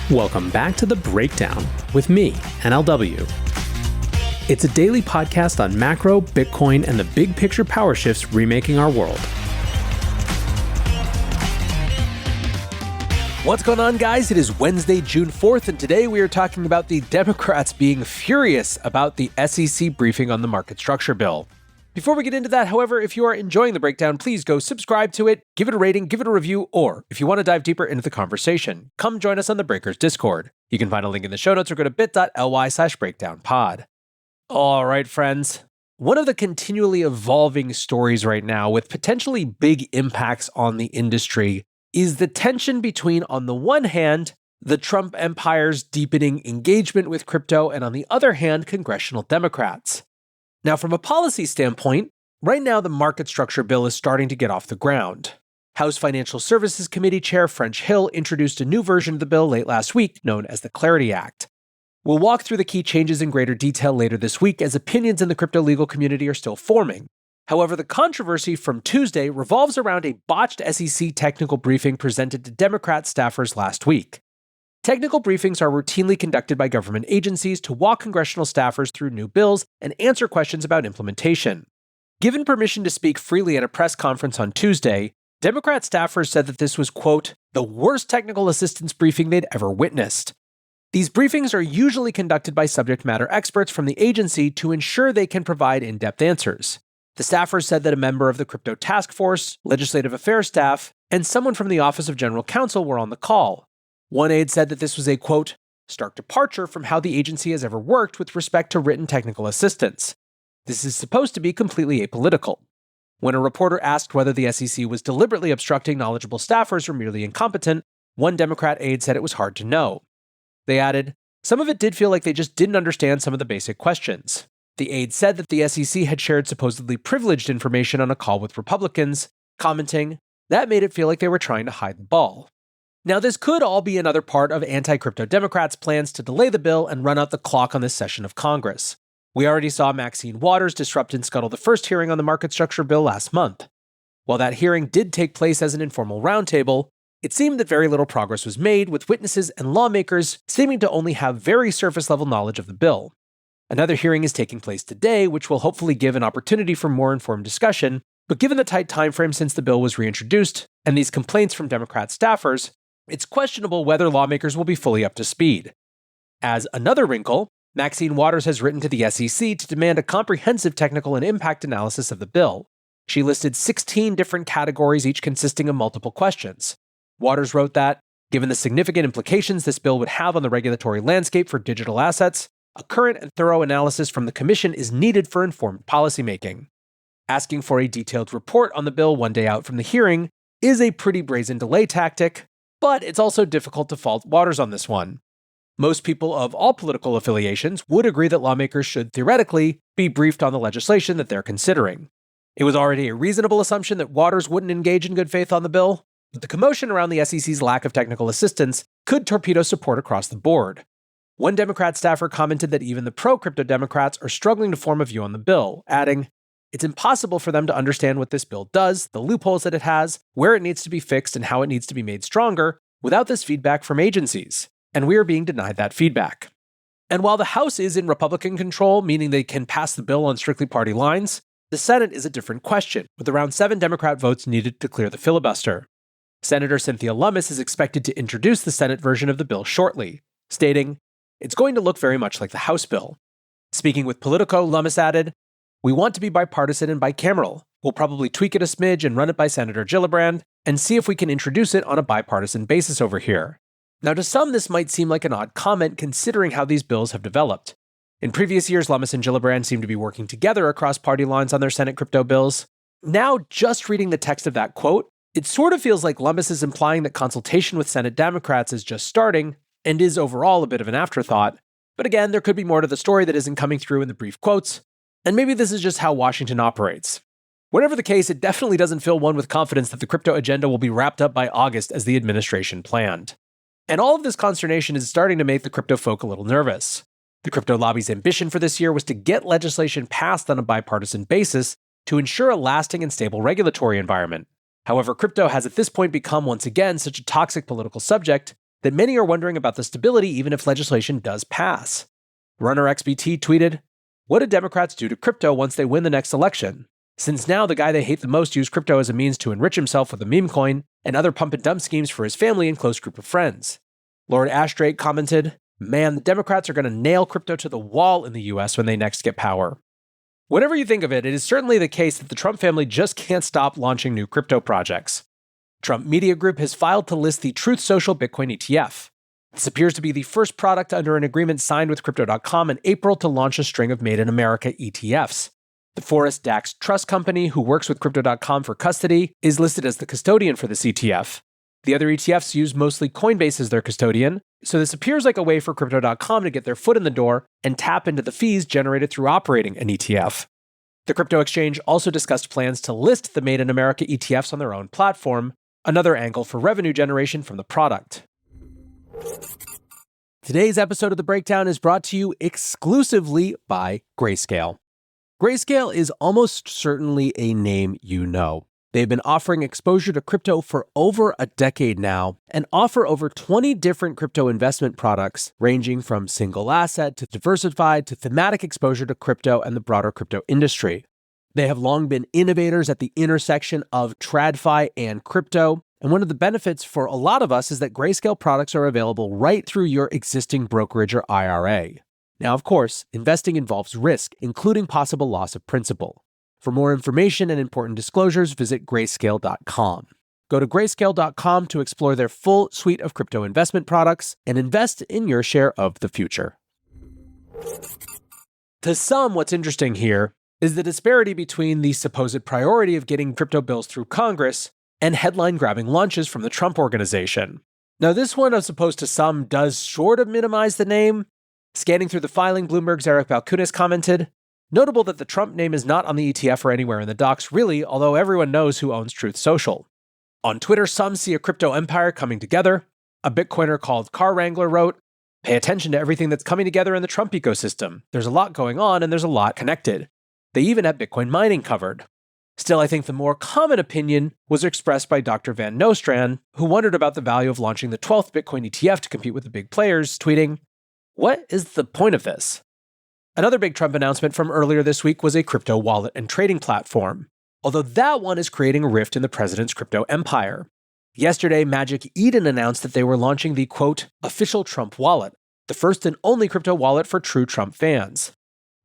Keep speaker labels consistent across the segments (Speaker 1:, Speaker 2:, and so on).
Speaker 1: Welcome back to The Breakdown with me, NLW. It's a daily podcast on macro, Bitcoin, and the big picture power shifts remaking our world.
Speaker 2: What's going on, guys? It is Wednesday, June 4th, and today we are talking about the Democrats being furious about the SEC briefing on the market structure bill. Before we get into that, however, if you are enjoying The Breakdown, please go subscribe to it, give it a rating, give it a review, or if you want to dive deeper into the conversation, come join us on the Breakers Discord. You can find a link in the show notes or go to bit.ly/breakdownpod. All right, friends. One of the continually evolving stories right now with potentially big impacts on the industry is the tension between, on the one hand, the Trump empire's deepening engagement with crypto, and on the other hand, congressional Democrats. Now, from a policy standpoint, right now the market structure bill is starting to get off the ground. House Financial Services Committee Chair French Hill introduced a new version of the bill late last week known as the Clarity Act. We'll walk through the key changes in greater detail later this week as opinions in the crypto legal community are still forming. However, the controversy from Tuesday revolves around a botched SEC technical briefing presented to Democrat staffers last week. Technical briefings are routinely conducted by government agencies to walk congressional staffers through new bills and answer questions about implementation. Given permission to speak freely at a press conference on Tuesday, Democrat staffers said that this was, quote, the worst technical assistance briefing they'd ever witnessed. These briefings are usually conducted by subject matter experts from the agency to ensure they can provide in-depth answers. The staffers said that a member of the Crypto Task Force, Legislative Affairs staff, and someone from the Office of General Counsel were on the call. One aide said that this was a, quote, stark departure from how the agency has ever worked with respect to written technical assistance. This is supposed to be completely apolitical. When a reporter asked whether the SEC was deliberately obstructing knowledgeable staffers or merely incompetent, one Democrat aide said it was hard to know. They added, some of it did feel like they just didn't understand some of the basic questions. The aide said that the SEC had shared supposedly privileged information on a call with Republicans, commenting, that made it feel like they were trying to hide the ball. Now, this could all be another part of anti-crypto Democrats' plans to delay the bill and run out the clock on this session of Congress. We already saw Maxine Waters disrupt and scuttle the first hearing on the market structure bill last month. While that hearing did take place as an informal roundtable, it seemed that very little progress was made, with witnesses and lawmakers seeming to only have very surface-level knowledge of the bill. Another hearing is taking place today, which will hopefully give an opportunity for more informed discussion, but given the tight timeframe since the bill was reintroduced and these complaints from Democrat staffers, it's questionable whether lawmakers will be fully up to speed. As another wrinkle, Maxine Waters has written to the SEC to demand a comprehensive technical and impact analysis of the bill. She listed 16 different categories, each consisting of multiple questions. Waters wrote that, given the significant implications this bill would have on the regulatory landscape for digital assets, a current and thorough analysis from the Commission is needed for informed policymaking. Asking for a detailed report on the bill one day out from the hearing is a pretty brazen delay tactic, but it's also difficult to fault Waters on this one. Most people of all political affiliations would agree that lawmakers should theoretically be briefed on the legislation that they're considering. It was already a reasonable assumption that Waters wouldn't engage in good faith on the bill, but the commotion around the SEC's lack of technical assistance could torpedo support across the board. One Democrat staffer commented that even the pro-crypto Democrats are struggling to form a view on the bill, adding, it's impossible for them to understand what this bill does, the loopholes that it has, where it needs to be fixed, and how it needs to be made stronger without this feedback from agencies. And we are being denied that feedback. And while the House is in Republican control, meaning they can pass the bill on strictly party lines, the Senate is a different question, with around 7 Democrat votes needed to clear the filibuster. Senator Cynthia Lummis is expected to introduce the Senate version of the bill shortly, stating, it's going to look very much like the House bill. Speaking with Politico, Lummis added, we want to be bipartisan and bicameral. We'll probably tweak it a smidge and run it by Senator Gillibrand and see if we can introduce it on a bipartisan basis over here. Now, to some, this might seem like an odd comment considering how these bills have developed. In previous years, Lummis and Gillibrand seemed to be working together across party lines on their Senate crypto bills. Now, just reading the text of that quote, it sort of feels like Lummis is implying that consultation with Senate Democrats is just starting and is overall a bit of an afterthought. But again, there could be more to the story that isn't coming through in the brief quotes, and maybe this is just how Washington operates. Whatever the case, it definitely doesn't fill one with confidence that the crypto agenda will be wrapped up by August as the administration planned. And all of this consternation is starting to make the crypto folk a little nervous. The crypto lobby's ambition for this year was to get legislation passed on a bipartisan basis to ensure a lasting and stable regulatory environment. However, crypto has at this point become once again such a toxic political subject that many are wondering about the stability even if legislation does pass. Runner XBT tweeted, "What do Democrats do to crypto once they win the next election? Since now the guy they hate the most used crypto as a means to enrich himself with a meme coin and other pump and dump schemes for his family and close group of friends." Lord Ashdrake commented, "Man, the Democrats are going to nail crypto to the wall in the US when they next get power." Whatever you think of it, it is certainly the case that the Trump family just can't stop launching new crypto projects. Trump Media Group has filed to list the Truth Social Bitcoin ETF. This appears to be the first product under an agreement signed with Crypto.com in April to launch a string of Made in America ETFs. The Forest Dax Trust Company, who works with Crypto.com for custody, is listed as the custodian for this ETF. The other ETFs use mostly Coinbase as their custodian, so this appears like a way for Crypto.com to get their foot in the door and tap into the fees generated through operating an ETF. The crypto exchange also discussed plans to list the Made in America ETFs on their own platform, another angle for revenue generation from the product. Today's episode of The Breakdown is brought to you exclusively by Grayscale. Grayscale is almost certainly a name you know. They've been offering exposure to crypto for over a decade now and offer over 20 different crypto investment products, ranging from single asset to diversified to thematic exposure to crypto and the broader crypto industry. They have long been innovators at the intersection of TradFi and crypto, and one of the benefits for a lot of us is that Grayscale products are available right through your existing brokerage or IRA. Now, of course, investing involves risk, including possible loss of principal. For more information and important disclosures, visit grayscale.com. Go to grayscale.com to explore their full suite of crypto investment products and invest in your share of the future. To some, what's interesting here is the disparity between the supposed priority of getting crypto bills through Congress and headline-grabbing launches from the Trump Organization. Now, this one, as opposed to some, does sort of minimize the name. Scanning through the filing, Bloomberg's Eric Balkunas commented, "Notable that the Trump name is not on the ETF or anywhere in the docs, really, although everyone knows who owns Truth Social." On Twitter, some see a crypto empire coming together. A Bitcoiner called Car Wrangler wrote, "Pay attention to everything that's coming together in the Trump ecosystem. There's a lot going on and there's a lot connected." They even have Bitcoin mining covered. Still, I think the more common opinion was expressed by Dr. Van Nostrand, who wondered about the value of launching the 12th Bitcoin ETF to compete with the big players, tweeting, "What is the point of this?" Another big Trump announcement from earlier this week was a crypto wallet and trading platform, although that one is creating a rift in the president's crypto empire. Yesterday, Magic Eden announced that they were launching the, quote, official Trump wallet, the first and only crypto wallet for true Trump fans.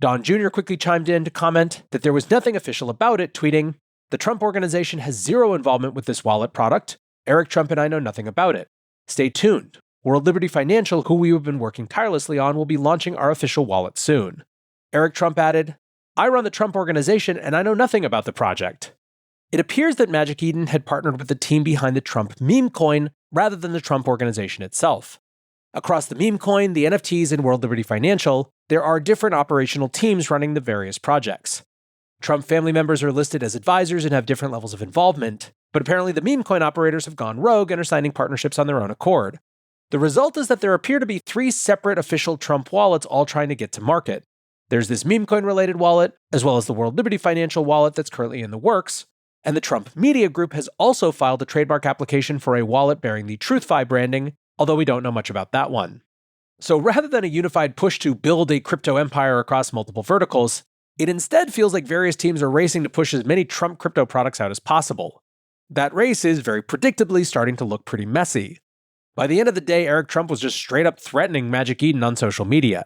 Speaker 2: Don Jr. quickly chimed in to comment that there was nothing official about it, tweeting, "The Trump Organization has zero involvement with this wallet product. Eric Trump and I know nothing about it. Stay tuned. World Liberty Financial, who we have been working tirelessly on, will be launching our official wallet soon." Eric Trump added, "I run the Trump Organization and I know nothing about the project." It appears that Magic Eden had partnered with the team behind the Trump meme coin rather than the Trump Organization itself. Across the meme coin, the NFTs, and World Liberty Financial, there are different operational teams running the various projects. Trump family members are listed as advisors and have different levels of involvement, but apparently the meme coin operators have gone rogue and are signing partnerships on their own accord. The result is that there appear to be 3 separate official Trump wallets all trying to get to market. There's this meme coin related wallet, as well as the World Liberty Financial wallet that's currently in the works, and the Trump Media Group has also filed a trademark application for a wallet bearing the TruthFi branding, although we don't know much about that one. So rather than a unified push to build a crypto empire across multiple verticals, it instead feels like various teams are racing to push as many Trump crypto products out as possible. That race is very predictably starting to look pretty messy. By the end of the day, Eric Trump was just straight up threatening Magic Eden on social media.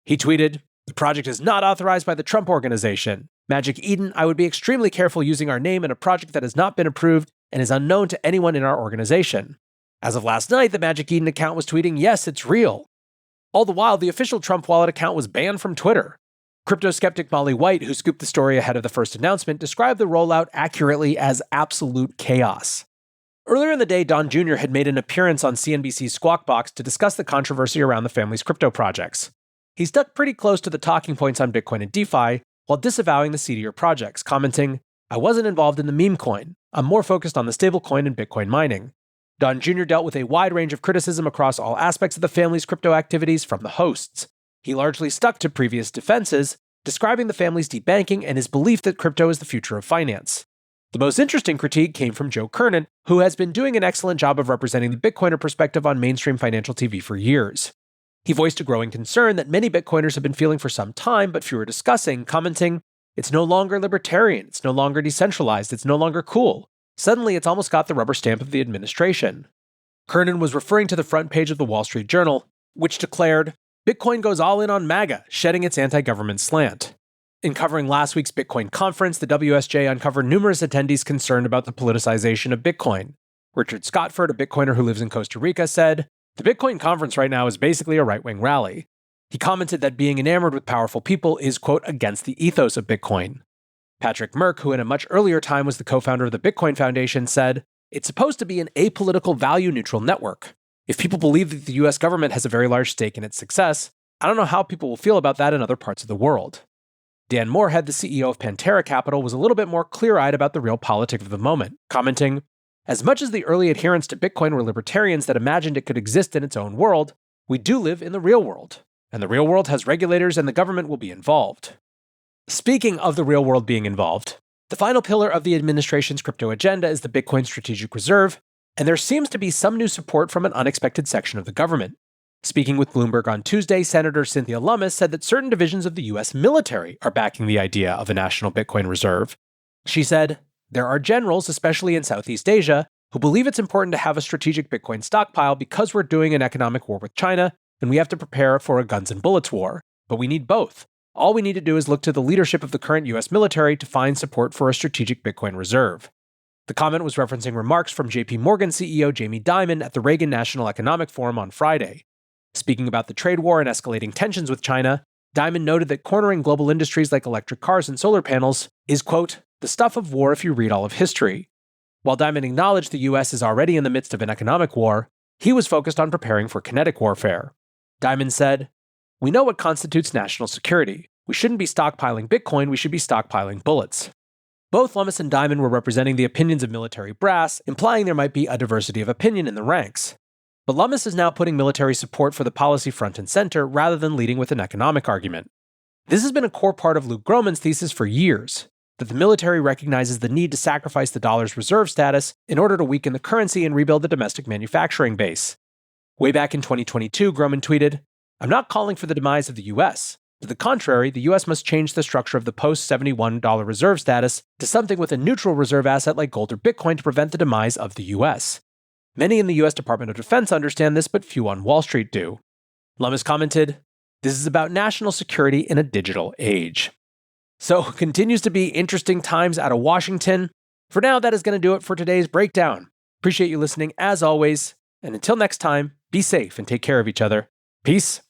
Speaker 2: He tweeted, "The project is not authorized by the Trump Organization. Magic Eden, I would be extremely careful using our name in a project that has not been approved and is unknown to anyone in our organization." As of last night, the Magic Eden account was tweeting, "Yes, it's real." All the while, the official Trump wallet account was banned from Twitter. Crypto skeptic Molly White, who scooped the story ahead of the first announcement, described the rollout accurately as absolute chaos. Earlier in the day, Don Jr. had made an appearance on CNBC's Squawk Box to discuss the controversy around the family's crypto projects. He stuck pretty close to the talking points on Bitcoin and DeFi, while disavowing the seedier projects, commenting, "I wasn't involved in the meme coin. I'm more focused on the stablecoin and Bitcoin mining." Don Jr. dealt with a wide range of criticism across all aspects of the family's crypto activities from the hosts. He largely stuck to previous defenses, describing the family's deep banking and his belief that crypto is the future of finance. The most interesting critique came from Joe Kernan, who has been doing an excellent job of representing the Bitcoiner perspective on mainstream financial TV for years. He voiced a growing concern that many Bitcoiners have been feeling for some time, but few are discussing, commenting, "It's no longer libertarian, it's no longer decentralized, it's no longer cool. Suddenly, it's almost got the rubber stamp of the administration." Kernan was referring to the front page of the Wall Street Journal, which declared, "Bitcoin goes all in on MAGA, shedding its anti-government slant." In covering last week's Bitcoin conference, the WSJ uncovered numerous attendees concerned about the politicization of Bitcoin. Richard Scottford, a Bitcoiner who lives in Costa Rica, said, "The Bitcoin conference right now is basically a right-wing rally." He commented that being enamored with powerful people is, quote, against the ethos of Bitcoin. Patrick Merck, who in a much earlier time was the co-founder of the Bitcoin Foundation, said, "It's supposed to be an apolitical, value-neutral network. If people believe that the US government has a very large stake in its success, I don't know how people will feel about that in other parts of the world." Dan Moorhead, the CEO of Pantera Capital, was a little bit more clear-eyed about the real politics of the moment, commenting, "As much as the early adherents to Bitcoin were libertarians that imagined it could exist in its own world, we do live in the real world. And the real world has regulators and the government will be involved." Speaking of the real world being involved, the final pillar of the administration's crypto agenda is the Bitcoin Strategic Reserve, and there seems to be some new support from an unexpected section of the government. Speaking with Bloomberg on Tuesday, Senator Cynthia Lummis said that certain divisions of the US military are backing the idea of a national Bitcoin reserve. She said, "There are generals, especially in Southeast Asia, who believe it's important to have a strategic Bitcoin stockpile because we're doing an economic war with China, and we have to prepare for a guns and bullets war. But we need both. All we need to do is look to the leadership of the current US military to find support for a strategic Bitcoin reserve." The comment was referencing remarks from JP Morgan CEO Jamie Dimon at the Reagan National Economic Forum on Friday. Speaking about the trade war and escalating tensions with China, Dimon noted that cornering global industries like electric cars and solar panels is, quote, the stuff of war if you read all of history. While Dimon acknowledged the US is already in the midst of an economic war, he was focused on preparing for kinetic warfare. Dimon said, "We know what constitutes national security. We shouldn't be stockpiling Bitcoin, we should be stockpiling bullets." Both Lummis and Dimon were representing the opinions of military brass, implying there might be a diversity of opinion in the ranks. But Lummis is now putting military support for the policy front and center rather than leading with an economic argument. This has been a core part of Luke Gromen's thesis for years, that the military recognizes the need to sacrifice the dollar's reserve status in order to weaken the currency and rebuild the domestic manufacturing base. Way back in 2022, Gromen tweeted, "I'm not calling for the demise of the US. To the contrary, the US must change the structure of the post-$71 reserve status to something with a neutral reserve asset like gold or Bitcoin to prevent the demise of the US. Many in the US Department of Defense understand this, but few on Wall Street do." Lummis commented, "This is about national security in a digital age." So, continues to be interesting times out of Washington. For now, that is going to do it for today's breakdown. Appreciate you listening as always, and until next time, be safe and take care of each other. Peace.